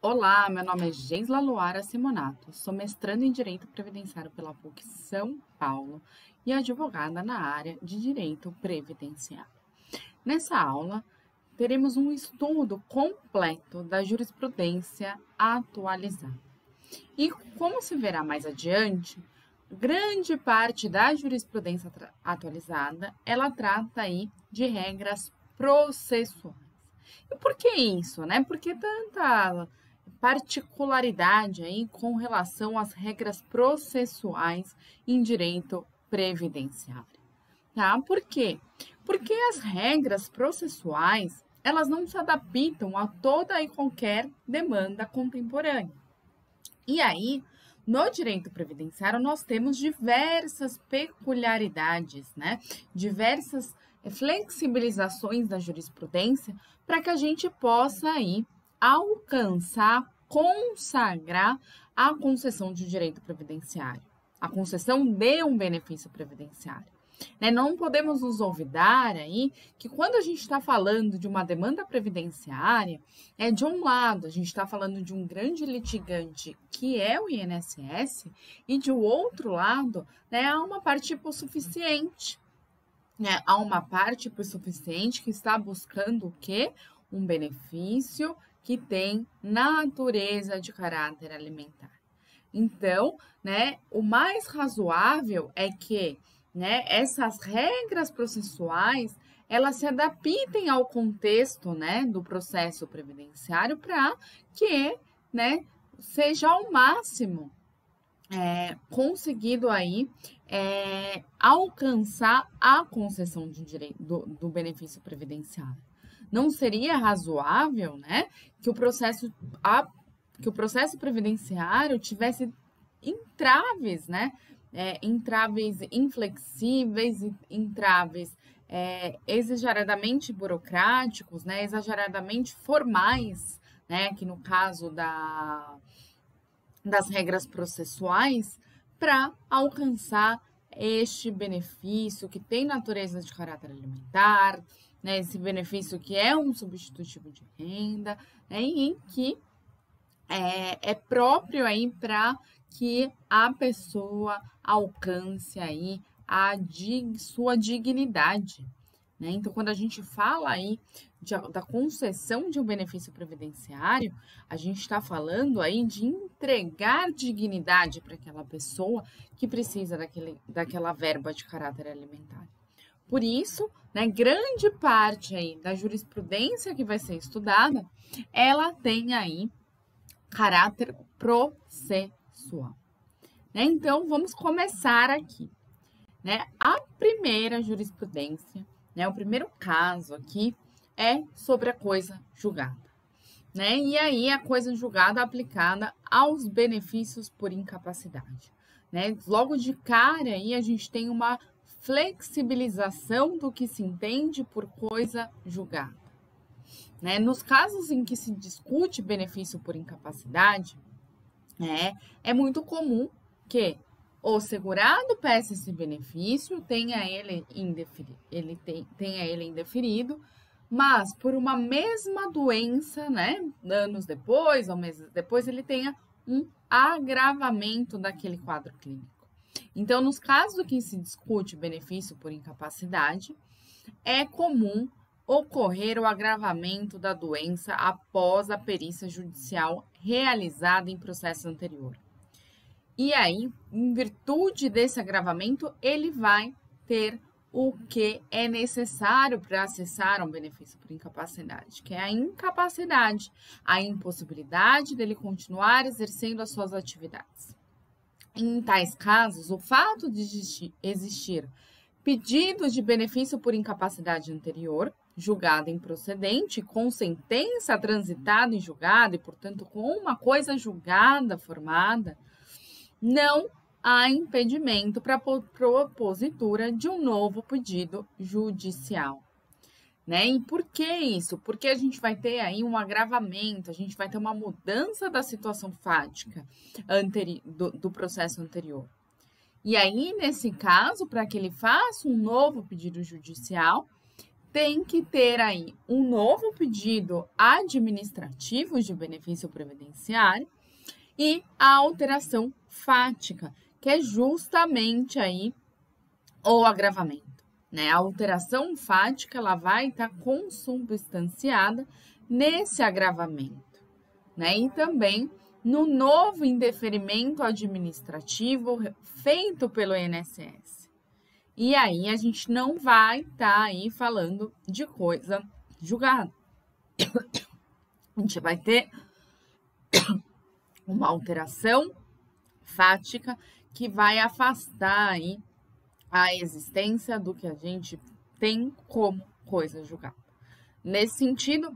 Olá, meu nome é Geisla Luara Simonato, sou mestranda em Direito Previdenciário pela PUC São Paulo e advogada na área de Direito Previdenciário. Nessa aula, teremos um estudo completo da jurisprudência atualizada. E como se verá mais adiante, grande parte da jurisprudência atualizada, ela trata aí de regras processuais. E por que isso, né? Por que tanta particularidade aí com relação às regras processuais em direito previdenciário? Tá? Por quê? Porque as regras processuais, elas não se adaptam a toda e qualquer demanda contemporânea. E aí, no direito previdenciário, nós temos diversas peculiaridades, né? Diversas flexibilizações da jurisprudência para que a gente possa aí alcançar, consagrar a concessão de direito previdenciário, a concessão de um benefício previdenciário. Não podemos nos olvidar aí que quando a gente está falando de uma demanda previdenciária, de um lado a gente está falando de um grande litigante que é o INSS e de outro lado há uma parte hipossuficiente. Há uma parte hipossuficiente que está buscando o quê? Um benefício que tem natureza de caráter alimentar. Então, o mais razoável é que essas regras processuais, elas se adaptem ao contexto, do processo previdenciário para que, seja ao máximo conseguido aí alcançar a concessão de direito do benefício previdenciário. Não seria razoável, que o processo previdenciário tivesse entraves, entraves inflexíveis, entraves exageradamente burocráticos, exageradamente formais, que no caso das regras processuais, para alcançar este benefício que tem natureza de caráter alimentar, esse benefício que é um substitutivo de renda, e em que é próprio aí para que a pessoa alcance aí sua dignidade. Então, quando a gente fala aí da concessão de um benefício previdenciário, a gente está falando aí de entregar dignidade para aquela pessoa que precisa daquela verba de caráter alimentar. Por isso, grande parte aí da jurisprudência que vai ser estudada, ela tem aí caráter processual. Então, vamos começar aqui. A primeira jurisprudência, o primeiro caso aqui é sobre a coisa julgada. E aí, a coisa julgada aplicada aos benefícios por incapacidade. Logo de cara, aí, a gente tem uma flexibilização do que se entende por coisa julgada. Nos casos em que se discute benefício por incapacidade, é muito comum que o segurado peça esse benefício, tenha ele indeferido, mas por uma mesma doença, anos depois ou meses depois, ele tenha um agravamento daquele quadro clínico. Então, nos casos em que se discute benefício por incapacidade, é comum ocorrer o agravamento da doença após a perícia judicial realizada em processo anterior. E aí, em virtude desse agravamento, ele vai ter o que é necessário para acessar um benefício por incapacidade, que é a incapacidade, a impossibilidade dele continuar exercendo as suas atividades. Em tais casos, o fato de existir pedido de benefício por incapacidade anterior, julgado improcedente, com sentença transitada em julgado e, portanto, com uma coisa julgada formada, não há impedimento para a propositura de um novo pedido judicial. E por que isso? Porque a gente vai ter aí um agravamento, a gente vai ter uma mudança da situação fática do processo anterior. E aí, nesse caso, para que ele faça um novo pedido judicial, tem que ter aí um novo pedido administrativo de benefício previdenciário e a alteração fática, que é justamente aí o agravamento, né? A alteração fática, ela vai estar consubstanciada nesse agravamento, né? E também no novo indeferimento administrativo feito pelo INSS. E aí a gente não vai estar aí falando de coisa julgada. A gente vai ter uma alteração fática que vai afastar aí a existência do que a gente tem como coisa julgada. Nesse sentido,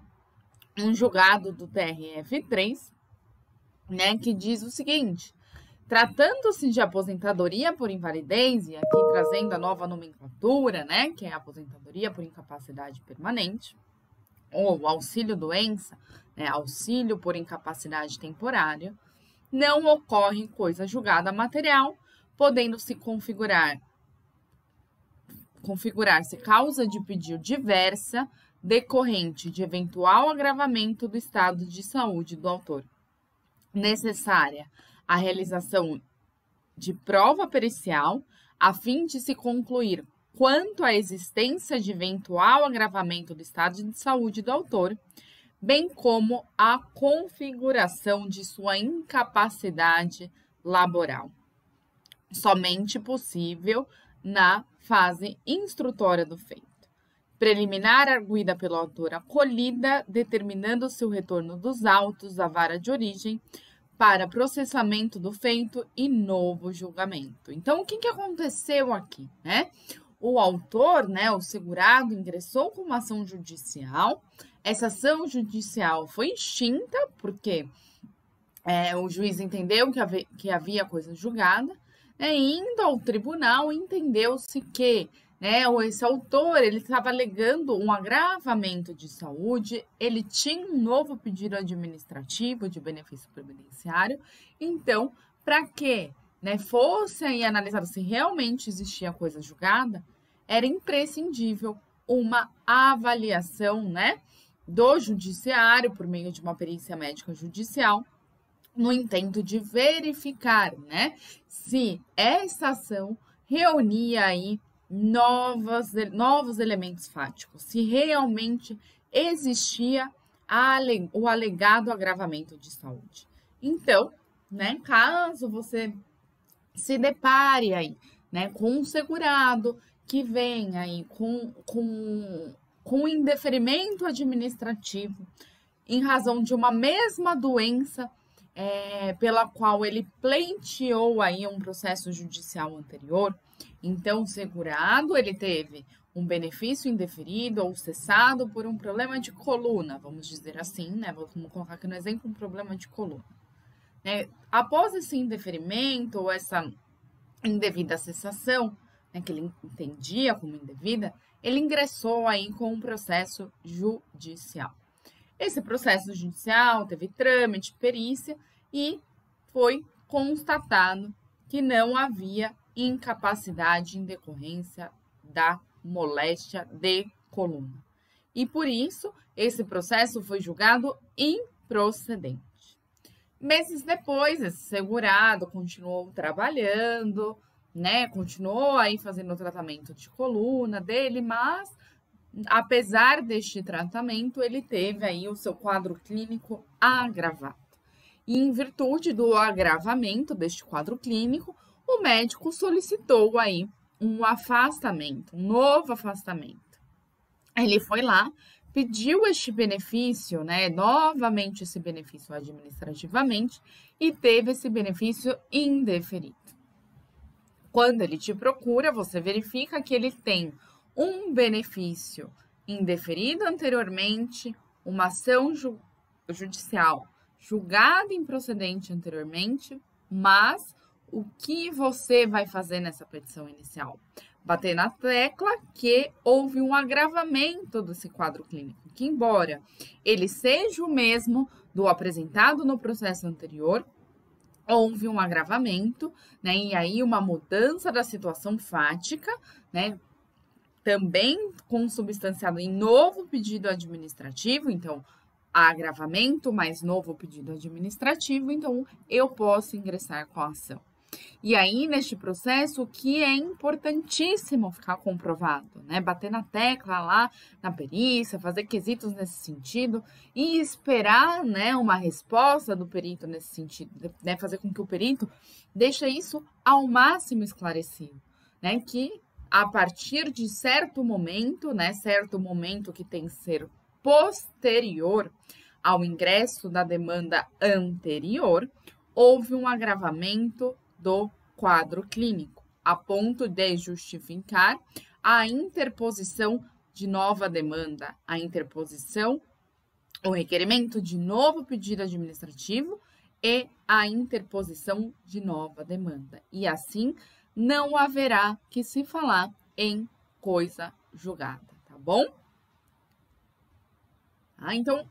um julgado do TRF3, né, que diz o seguinte: tratando-se de aposentadoria por invalidez, e aqui trazendo a nova nomenclatura, né, que é a aposentadoria por incapacidade permanente, ou auxílio-doença, né, auxílio por incapacidade temporária, não ocorre coisa julgada material, podendo-se configurar-se causa de pedido diversa decorrente de eventual agravamento do estado de saúde do autor. Necessária a realização de prova pericial a fim de se concluir quanto à existência de eventual agravamento do estado de saúde do autor, bem como a configuração de sua incapacidade laboral. Somente possível na fase instrutória do feito. Preliminar arguida pelo autor acolhida, determinando-se o retorno dos autos à vara de origem para processamento do feito e novo julgamento. Então, o que aconteceu aqui, né? O autor, né, o segurado, ingressou com uma ação judicial. Essa ação judicial foi extinta, porque o juiz entendeu que havia coisa julgada, né, e indo ao tribunal, entendeu-se que, né, esse autor ele estava alegando um agravamento de saúde, ele tinha um novo pedido administrativo de benefício previdenciário, então, para que, né, fosse aí analisado se realmente existia coisa julgada, era imprescindível uma avaliação, né, do judiciário por meio de uma perícia médica judicial, no intento de verificar, né, se essa ação reunia aí novos elementos fáticos, se realmente existia o alegado agravamento de saúde. Então, né, caso você se depare aí, né, com um segurado que vem aí com indeferimento administrativo em razão de uma mesma doença pela qual ele pleiteou aí um processo judicial anterior. Então, o segurado, ele teve um benefício indeferido ou cessado por um problema de coluna, vamos dizer assim, né? Vamos colocar aqui no exemplo um problema de coluna. Após esse indeferimento ou essa indevida cessação, né, que ele entendia como indevida, ele ingressou aí com um processo judicial. Esse processo judicial teve trâmite, perícia e foi constatado que não havia incapacidade em decorrência da moléstia de coluna. E por isso, esse processo foi julgado improcedente. Meses depois, esse segurado continuou trabalhando, né? Continuou aí fazendo o tratamento de coluna dele, mas apesar deste tratamento, ele teve aí o seu quadro clínico agravado. E em virtude do agravamento deste quadro clínico, o médico solicitou aí um afastamento, um novo afastamento. Ele foi lá, pediu este benefício, né, novamente esse benefício administrativamente, e teve esse benefício indeferido. Quando ele te procura, você verifica que ele tem um benefício indeferido anteriormente, uma ação judicial julgada improcedente anteriormente, mas o que você vai fazer nessa petição inicial? Bater na tecla que houve um agravamento desse quadro clínico, que embora ele seja o mesmo do apresentado no processo anterior, houve um agravamento, né, e aí uma mudança da situação fática, né, também consubstanciado em novo pedido administrativo, então, agravamento mais novo pedido administrativo, então, eu posso ingressar com a ação. E aí, neste processo, o que é importantíssimo ficar comprovado, né? Bater na tecla lá na perícia, fazer quesitos nesse sentido e esperar, né, uma resposta do perito nesse sentido, né? Fazer com que o perito deixe isso ao máximo esclarecido, né? Que a partir de certo momento, né? Certo momento que tem que ser posterior ao ingresso da demanda anterior, houve um agravamento do quadro clínico, a ponto de justificar a interposição de nova demanda, a interposição, o requerimento de novo pedido administrativo e a interposição de nova demanda. E assim, não haverá que se falar em coisa julgada, tá bom? Então,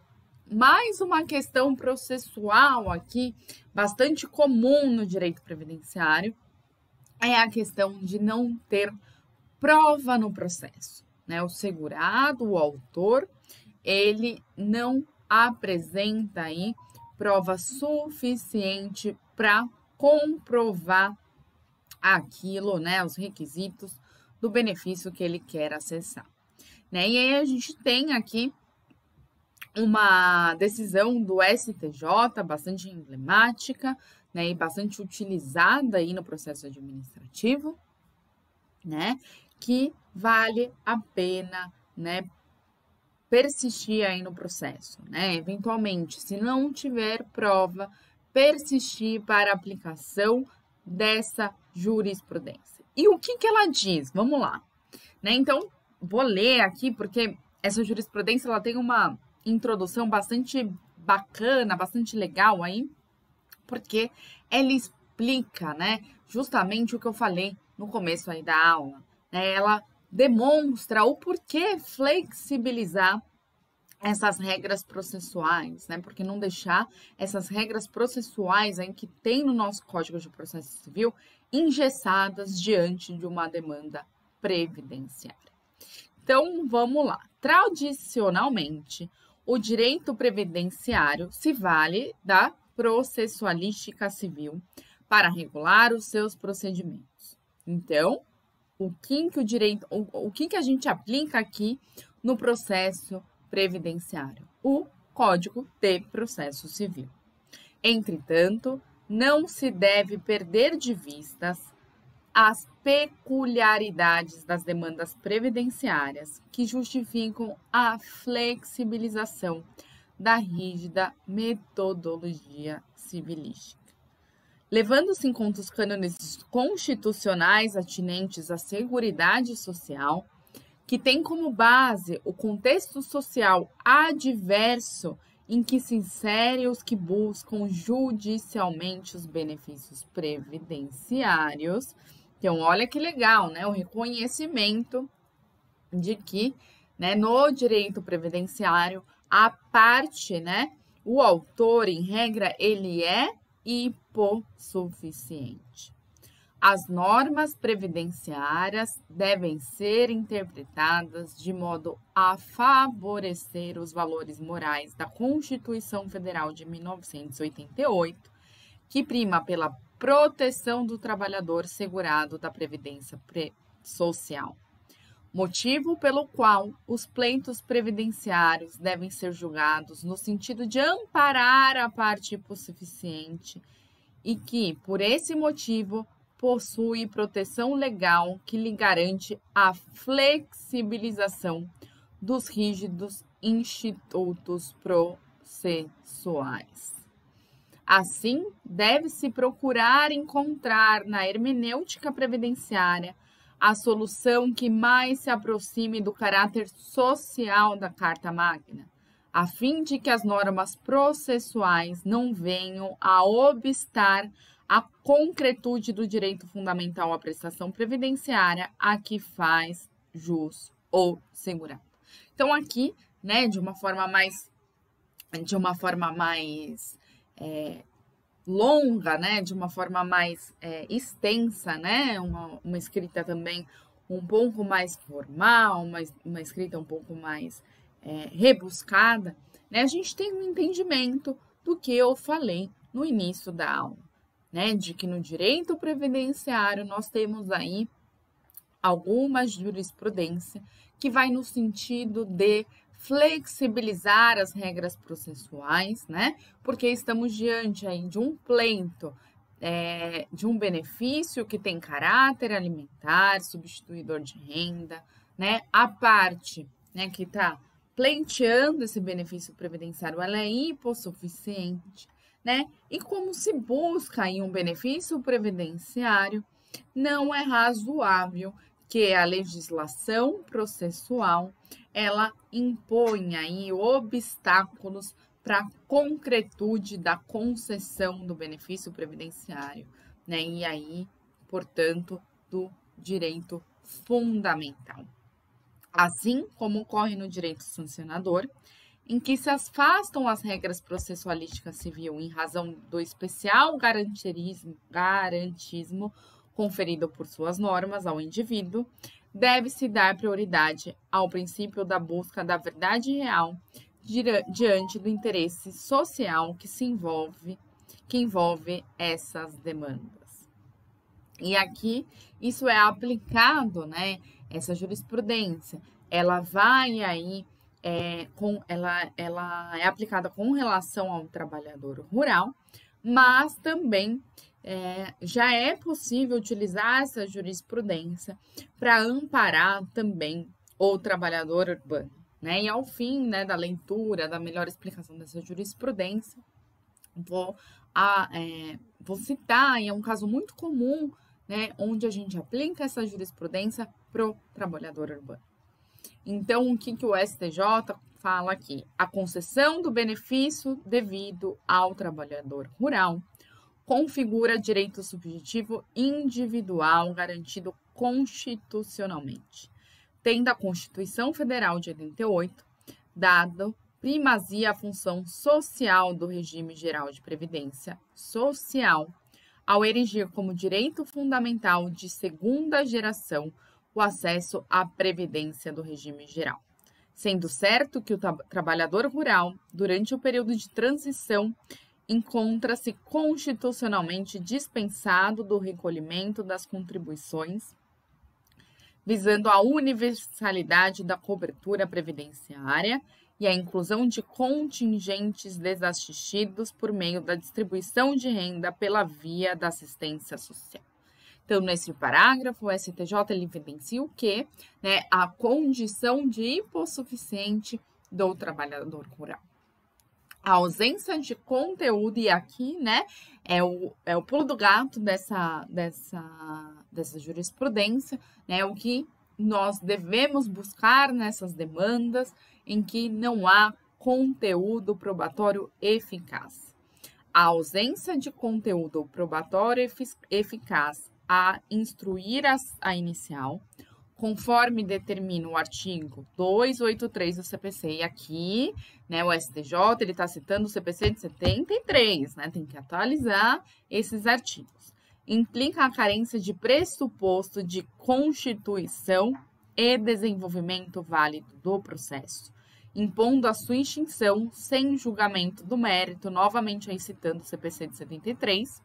mais uma questão processual aqui, bastante comum no direito previdenciário, é a questão de não ter prova no processo, né? O segurado, o autor, ele não apresenta aí prova suficiente para comprovar aquilo, né? Os requisitos do benefício que ele quer acessar, né? E aí a gente tem aqui uma decisão do STJ bastante emblemática, né, e bastante utilizada aí no processo administrativo, né, que vale a pena, né, persistir aí no processo, né, eventualmente, se não tiver prova, persistir para a aplicação dessa jurisprudência. E o que ela diz? Vamos lá, né, então, vou ler aqui, porque essa jurisprudência, ela tem uma introdução bastante bacana, bastante legal aí, porque ela explica, né, justamente o que eu falei no começo aí da aula, né, ela demonstra o porquê flexibilizar essas regras processuais, né, porque não deixar essas regras processuais aí que tem no nosso Código de Processo Civil engessadas diante de uma demanda previdenciária. Então, vamos lá. Tradicionalmente, o direito previdenciário se vale da processualística civil para regular os seus procedimentos. Então, o que a gente aplica aqui no processo previdenciário? O Código de Processo Civil. Entretanto, não se deve perder de vistas as peculiaridades das demandas previdenciárias que justificam a flexibilização da rígida metodologia civilística. Levando-se em conta os cânones constitucionais atinentes à seguridade social, que tem como base o contexto social adverso em que se insere os que buscam judicialmente os benefícios previdenciários. Então, olha que legal, né? O reconhecimento de que, né, no direito previdenciário, a parte, né, o autor, em regra, ele é hipossuficiente. As normas previdenciárias devem ser interpretadas de modo a favorecer os valores morais da Constituição Federal de 1988, que prima pela proteção do trabalhador segurado da Previdência Social, motivo pelo qual os pleitos previdenciários devem ser julgados no sentido de amparar a parte hipossuficiente e que, por esse motivo, possui proteção legal que lhe garante a flexibilização dos rígidos institutos processuais. Assim, deve-se procurar encontrar na hermenêutica previdenciária a solução que mais se aproxime do caráter social da Carta Magna, a fim de que as normas processuais não venham a obstar a concretude do direito fundamental à prestação previdenciária a que faz jus o segurado. Então, aqui, né, de uma forma mais longa, né, de uma forma mais extensa, né, uma escrita também um pouco mais formal, uma escrita um pouco mais rebuscada, né, a gente tem um entendimento do que eu falei no início da aula, né, de que no direito previdenciário nós temos aí alguma jurisprudência que vai no sentido de flexibilizar as regras processuais, né? Porque estamos diante aí de um pleito, de um benefício que tem caráter alimentar, substituidor de renda, né? A parte, né, que está pleiteando esse benefício previdenciário, ela é hipossuficiente, né? E como se busca aí um benefício previdenciário, não é razoável que a legislação processual ela imponha aí obstáculos para a concretude da concessão do benefício previdenciário, né? E aí, portanto, do direito fundamental. Assim como ocorre no direito sancionador, em que se afastam as regras processualísticas civil em razão do especial garantismo conferido por suas normas ao indivíduo, deve-se dar prioridade ao princípio da busca da verdade real diante do interesse social que envolve essas demandas. E aqui isso é aplicado, né? Essa jurisprudência, ela vai aí ela é aplicada com relação ao trabalhador rural, mas também já é possível utilizar essa jurisprudência para amparar também o trabalhador urbano, né? E ao fim, né, da leitura, da melhor explicação dessa jurisprudência, vou citar, e é um caso muito comum, né, onde a gente aplica essa jurisprudência para o trabalhador urbano. Então, o que o STJ fala aqui? A concessão do benefício devido ao trabalhador rural configura direito subjetivo individual garantido constitucionalmente, tendo a Constituição Federal de 88 dado primazia à função social do regime geral de previdência social, ao erigir como direito fundamental de segunda geração o acesso à previdência do regime geral, sendo certo que o trabalhador rural, durante o período de transição, encontra-se constitucionalmente dispensado do recolhimento das contribuições, visando a universalidade da cobertura previdenciária e a inclusão de contingentes desassistidos por meio da distribuição de renda pela via da assistência social. Então, nesse parágrafo, o STJ evidencia o quê? Né, a condição de hipossuficiente do trabalhador rural. A ausência de conteúdo, e aqui, né, é o pulo do gato dessa jurisprudência, né, o que nós devemos buscar nessas demandas em que não há conteúdo probatório eficaz. A ausência de conteúdo probatório eficaz a instruir a inicial, conforme determina o artigo 283 do CPC. E aqui, né, o STJ está citando o CPC de 73, né, tem que atualizar esses artigos. Implica a carência de pressuposto de constituição e desenvolvimento válido do processo, impondo a sua extinção sem julgamento do mérito, novamente aí citando o CPC de 73,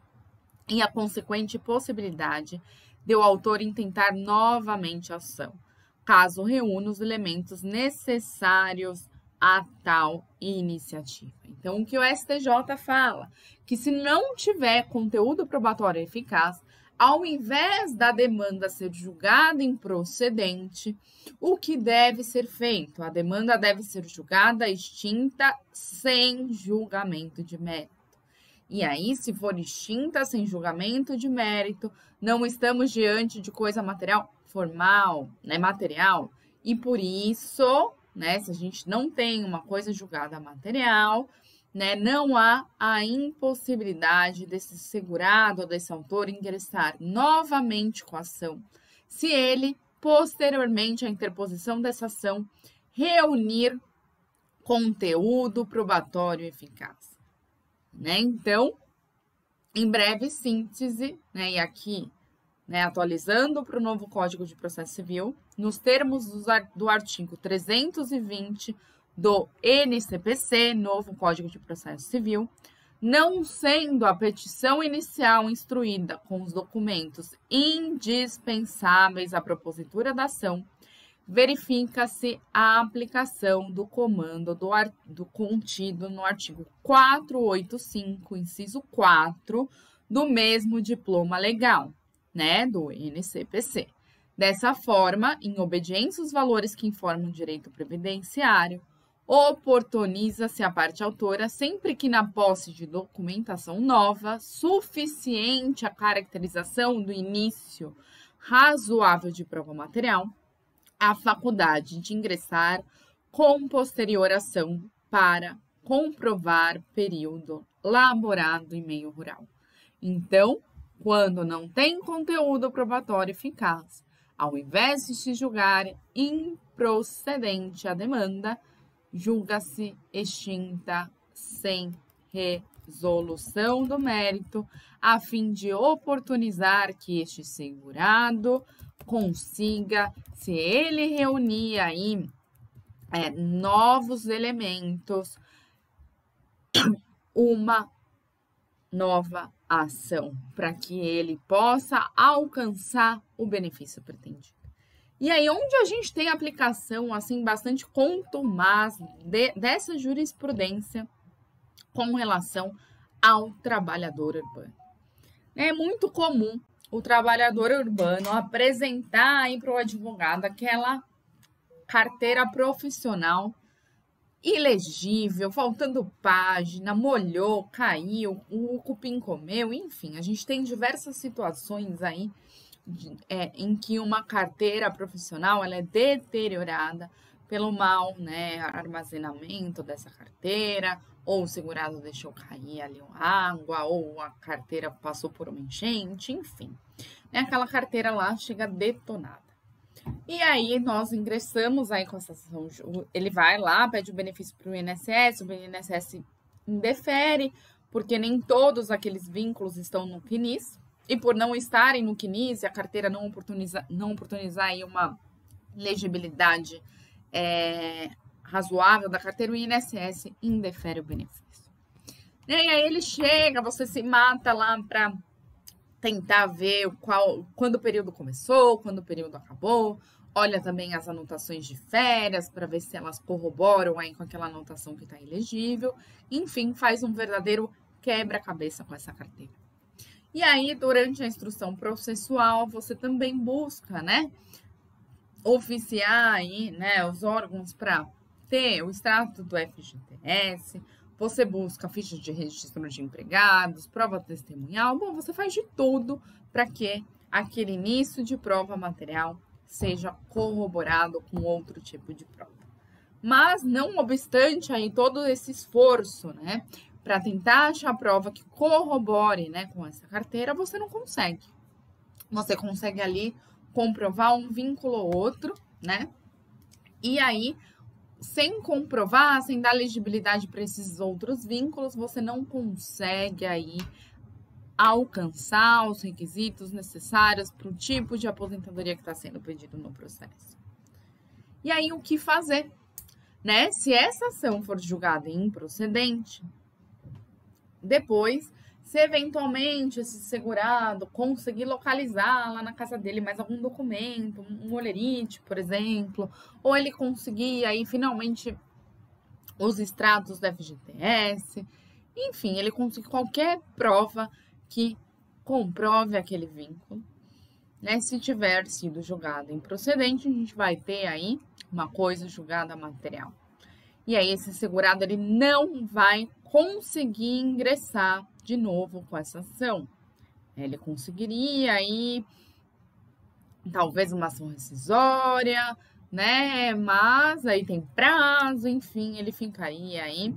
e a consequente possibilidade de o autor intentar novamente a ação, caso reúna os elementos necessários a tal iniciativa. Então, o que o STJ fala? Que se não tiver conteúdo probatório eficaz, ao invés da demanda ser julgada improcedente, o que deve ser feito? A demanda deve ser julgada extinta sem julgamento de mérito. E aí, se for extinta sem julgamento de mérito, não estamos diante de coisa material formal, né, material. E por isso, né, se a gente não tem uma coisa julgada material, né, não há a impossibilidade desse segurado ou desse autor ingressar novamente com a ação, se ele, posteriormente à interposição dessa ação, reunir conteúdo probatório eficaz. Né? Então, em breve síntese, né, e aqui né, atualizando para o novo Código de Processo Civil, nos termos do artigo 320 do NCPC, novo Código de Processo Civil, não sendo a petição inicial instruída com os documentos indispensáveis à propositura da ação, verifica-se a aplicação do comando do contido no artigo 485, inciso 4, do mesmo diploma legal, né, do NCPC. Dessa forma, em obediência aos valores que informam o direito previdenciário, oportuniza-se a parte autora sempre que na posse de documentação nova, suficiente a caracterização do início razoável de prova material, a faculdade de ingressar com posterior ação para comprovar período laborado em meio rural. Então, quando não tem conteúdo probatório eficaz, ao invés de se julgar improcedente a demanda, julga-se extinta sem resolução do mérito, a fim de oportunizar que este segurado consiga, se ele reunir aí novos elementos, uma nova ação, para que ele possa alcançar o benefício pretendido. E aí, onde a gente tem aplicação, assim, bastante contumaz dessa jurisprudência com relação ao trabalhador urbano. É muito comum o trabalhador urbano apresentar aí para o advogado aquela carteira profissional ilegível, faltando página, molhou, caiu, o cupim comeu, enfim, a gente tem diversas situações aí em que uma carteira profissional ela é deteriorada pelo mau, né, armazenamento dessa carteira, ou o segurado deixou cair ali água, ou a carteira passou por uma enchente, enfim. Aquela carteira lá chega detonada. E aí nós ingressamos aí com essa ação, ele vai lá, pede o benefício para o INSS, o INSS indefere, porque nem todos aqueles vínculos estão no CNIS, e por não estarem no CNIS e a carteira não oportunizar aí uma legibilidade razoável da carteira, o INSS indefere o benefício. E aí ele chega, você se mata lá para tentar ver quando o período começou, quando o período acabou, olha também as anotações de férias para ver se elas corroboram aí com aquela anotação que está ilegível, enfim, faz um verdadeiro quebra-cabeça com essa carteira. E aí, durante a instrução processual, você também busca, né, oficiar aí, né, os órgãos para ter o extrato do FGTS, você busca ficha de registro de empregados, prova testemunhal, bom, você faz de tudo para que aquele início de prova material seja corroborado com outro tipo de prova. Mas, não obstante aí todo esse esforço, né, para tentar achar prova que corrobore, né, com essa carteira, você não consegue. Você consegue ali comprovar um vínculo ou outro, né, e aí, sem comprovar, sem dar legibilidade para esses outros vínculos, você não consegue aí alcançar os requisitos necessários para o tipo de aposentadoria que está sendo pedido no processo. E aí, o que fazer? Né? Se essa ação for julgada improcedente, depois, se eventualmente esse segurado conseguir localizar lá na casa dele mais algum documento, um holerite, por exemplo, ou ele conseguir aí finalmente os extratos da FGTS, enfim, ele conseguir qualquer prova que comprove aquele vínculo, né? Se tiver sido julgado improcedente, a gente vai ter aí uma coisa julgada material. E aí esse segurado ele não vai conseguir ingressar de novo com essa ação. Ele conseguiria aí talvez uma ação rescisória, né? Mas aí tem prazo, enfim, ele ficaria aí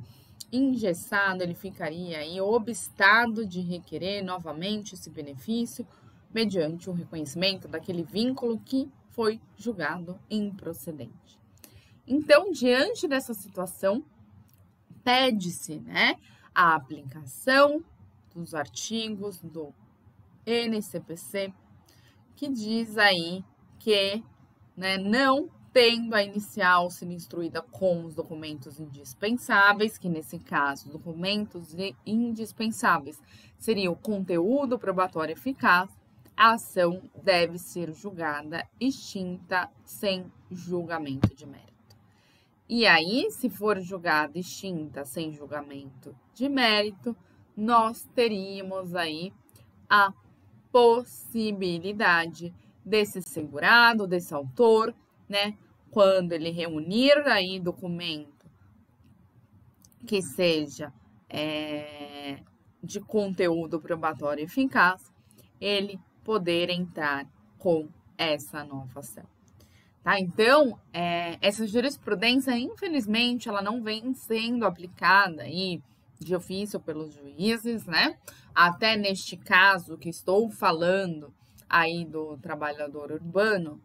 engessado, ele ficaria aí obstado de requerer novamente esse benefício mediante o reconhecimento daquele vínculo que foi julgado improcedente. Então, diante dessa situação, pede-se, né, a aplicação dos artigos do NCPC que diz aí que, né, não tendo a inicial sido instruída com os documentos indispensáveis, que nesse caso, documentos indispensáveis seria o conteúdo probatório eficaz, a ação deve ser julgada extinta sem julgamento de mérito. E aí, se for julgada extinta sem julgamento de mérito, nós teríamos aí a possibilidade desse segurado, desse autor, né, quando ele reunir aí documento que seja de conteúdo probatório eficaz, ele poder entrar com essa nova ação. Tá? Então, essa jurisprudência, infelizmente, ela não vem sendo aplicada aí de ofício pelos juízes, né? Até neste caso que estou falando aí do trabalhador urbano,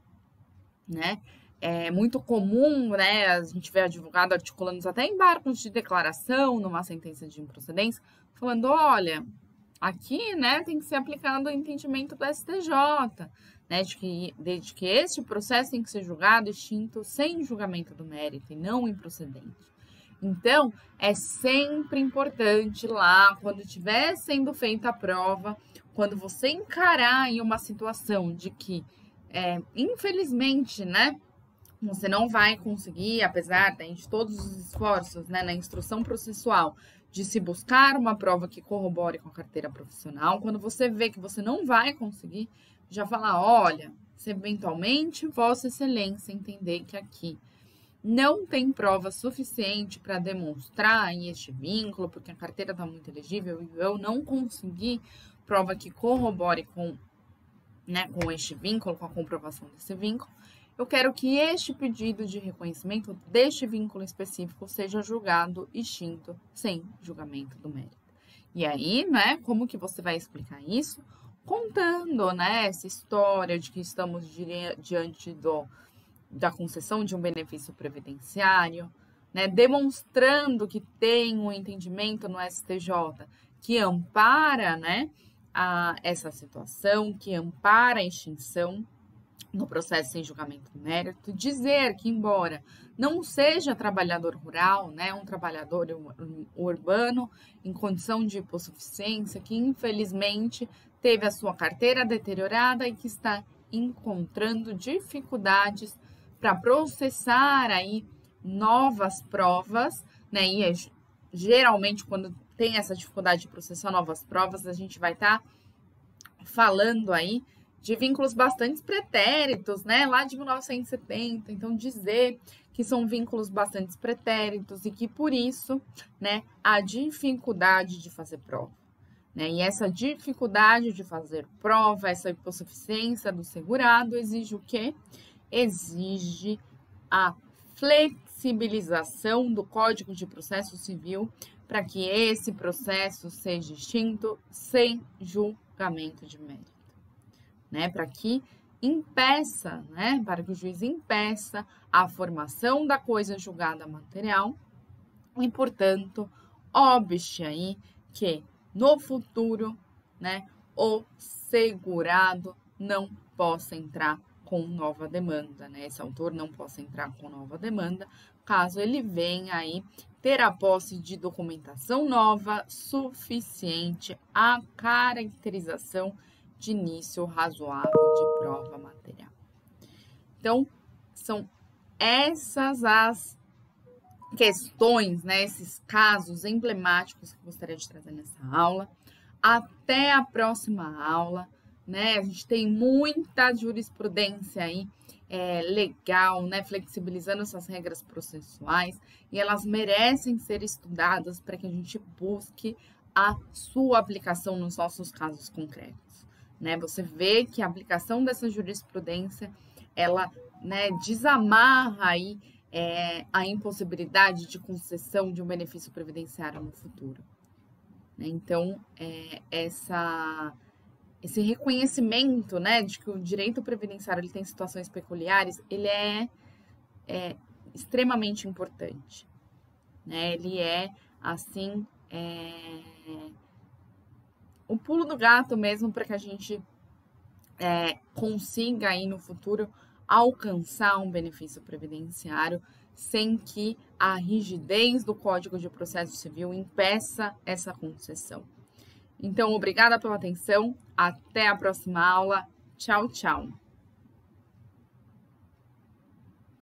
né? É muito comum, né? A gente vê advogado articulando até embargos de declaração numa sentença de improcedência, falando, olha, aqui, né, tem que ser aplicado o entendimento do STJ, né, desde que este processo tem que ser julgado extinto sem julgamento do mérito e não improcedente. Então, é sempre importante lá, quando estiver sendo feita a prova, quando você encarar em uma situação de que, infelizmente, né, você não vai conseguir, apesar de todos os esforços, né, na instrução processual, de se buscar uma prova que corrobore com a carteira profissional, quando você vê que você não vai conseguir, já falar, olha, se eventualmente Vossa Excelência entender que aqui não tem prova suficiente para demonstrar aí este vínculo, porque a carteira está muito elegível e eu não consegui prova que corrobore com, né, com este vínculo, com a comprovação desse vínculo, eu quero que este pedido de reconhecimento deste vínculo específico seja julgado extinto sem julgamento do mérito. E aí, né, como que você vai explicar isso? Contando, né, essa história de que estamos diante da concessão de um benefício previdenciário, né, demonstrando que tem um entendimento no STJ que ampara, né, essa situação, que ampara a extinção no processo sem julgamento do mérito, dizer que, embora não seja trabalhador rural, né, um trabalhador urbano em condição de hipossuficiência, que infelizmente teve a sua carteira deteriorada e que está encontrando dificuldades para processar aí novas provas, né, e geralmente quando tem essa dificuldade de processar novas provas, a gente vai estar falando aí de vínculos bastante pretéritos, né, lá de 1970, então dizer que são vínculos bastante pretéritos e que por isso, né, há dificuldade de fazer prova, né, e essa dificuldade de fazer prova, essa hipossuficiência do segurado exige o quê? Exige a flexibilização do Código de Processo Civil para que esse processo seja extinto sem julgamento de mérito. Né, para que impeça, né, para que o juiz impeça a formação da coisa julgada material e, portanto, obste aí que no futuro, né, o segurado não possa entrar com nova demanda, né, esse autor não possa entrar com nova demanda, caso ele venha aí ter a posse de documentação nova suficiente à caracterização de início razoável de prova material. Então, são essas as questões, né, esses casos emblemáticos que eu gostaria de trazer nessa aula. Até a próxima aula, né? A gente tem muita jurisprudência aí legal, né, flexibilizando essas regras processuais e elas merecem ser estudadas para que a gente busque a sua aplicação nos nossos casos concretos. Né, você vê que a aplicação dessa jurisprudência, ela, né, desamarra aí, a impossibilidade de concessão de um benefício previdenciário no futuro. Né? Então, esse reconhecimento, né, de que o direito previdenciário ele tem situações peculiares, ele é extremamente importante. Né? Ele é, assim, o pulo do gato mesmo para que a gente consiga aí no futuro alcançar um benefício previdenciário sem que a rigidez do Código de Processo Civil impeça essa concessão. Então, obrigada pela atenção, até a próxima aula, tchau, tchau!